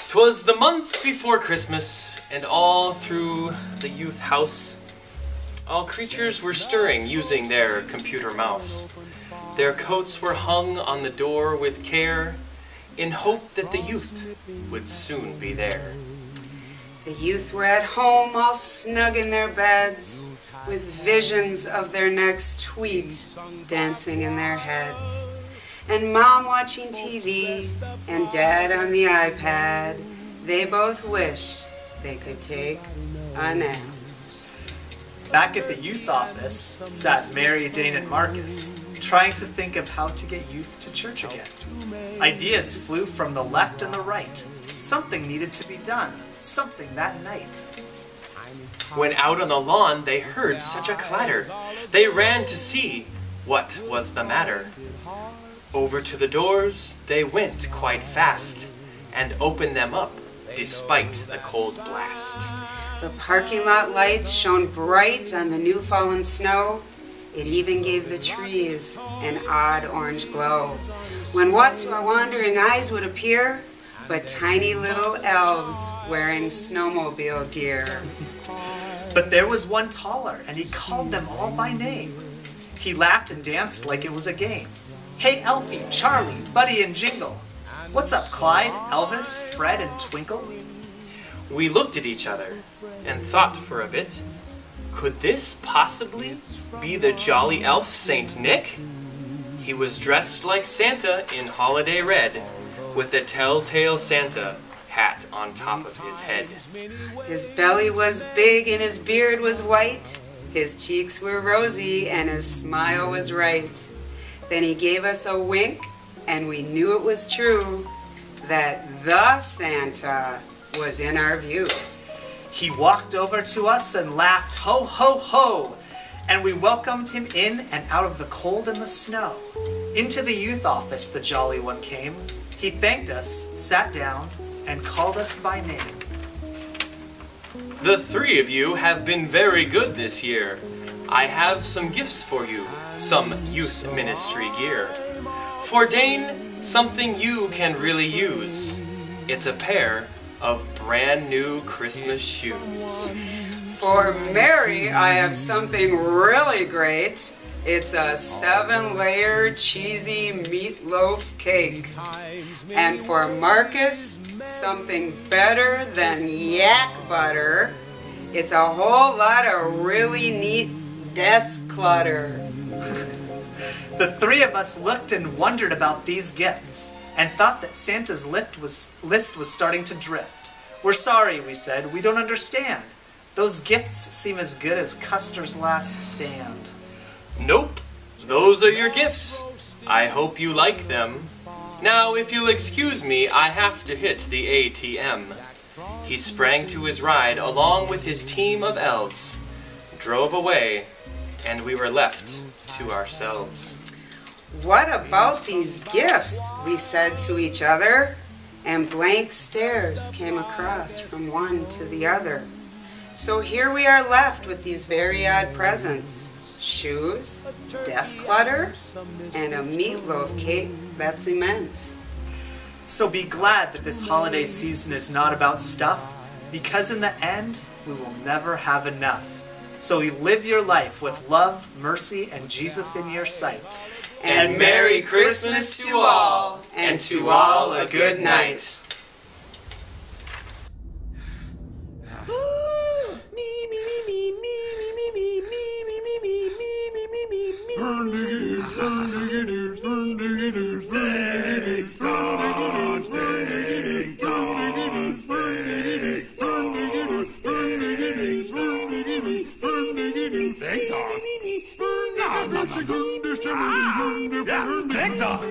'Twas the month before Christmas, and all through the youth house, all creatures were stirring using their computer mouse. Their coats were hung on the door with care, in hope that the youth would soon be there. The youth were at home, all snug in their beds, with visions of their next tweet dancing in their heads. And Mom watching TV, and Dad on the iPad, they both wished they could take a nap. Back at the youth office sat Mary, Dain, and Marcus, trying to think of how to get youth to church again. Ideas flew from the left and the right. Something needed to be done, something that night. When out on the lawn they heard such a clatter, they ran to see what was the matter. Over to the doors they went quite fast, and opened them up despite the cold blast. The parking lot lights shone bright on the new fallen snow. It even gave the trees an odd orange glow. When what to our wandering eyes would appear but tiny little elves wearing snowmobile gear. But there was one taller, and he called them all by name. He laughed and danced like it was a game. Hey Elfie, Charlie, Buddy, and Jingle. What's up, Clyde, Elvis, Fred, and Twinkle? We looked at each other and thought for a bit, could this possibly be the jolly elf Saint Nick? He was dressed like Santa in holiday red, with a telltale Santa hat on top of his head. His belly was big and his beard was white. His cheeks were rosy and his smile was right. Then he gave us a wink, and we knew it was true, that the Santa was in our view. He walked over to us and laughed, ho, ho, ho! And we welcomed him in and out of the cold and the snow. Into the youth office the jolly one came. He thanked us, sat down, and called us by name. The three of you have been very good this year. I have some gifts for you, some youth ministry gear. For Dain, something you can really use. It's a pair of brand new Christmas shoes. For Mary, I have something really great. It's a 7-layer cheesy meatloaf cake. And for Marcus, something better than yak butter. It's a whole lot of really neat desk clutter. The three of us looked and wondered about these gifts, and thought that Santa's list was starting to drift. We're sorry, we said, we don't understand. Those gifts seem as good as Custer's last stand. Nope, those are your gifts. I hope you like them. Now, if you'll excuse me, I have to hit the ATM. He sprang to his ride along with his team of elves, drove away, and we were left to ourselves. What about these gifts? We said to each other, and blank stares came across from one to the other. So here we are left with these very odd presents. Shoes, desk clutter, and a meatloaf cake that's immense. So be glad that this holiday season is not about stuff, because in the end, we will never have enough. So live your life with love, mercy, and Jesus in your sight. And Merry Christmas to all, and to all a good night. TikTok!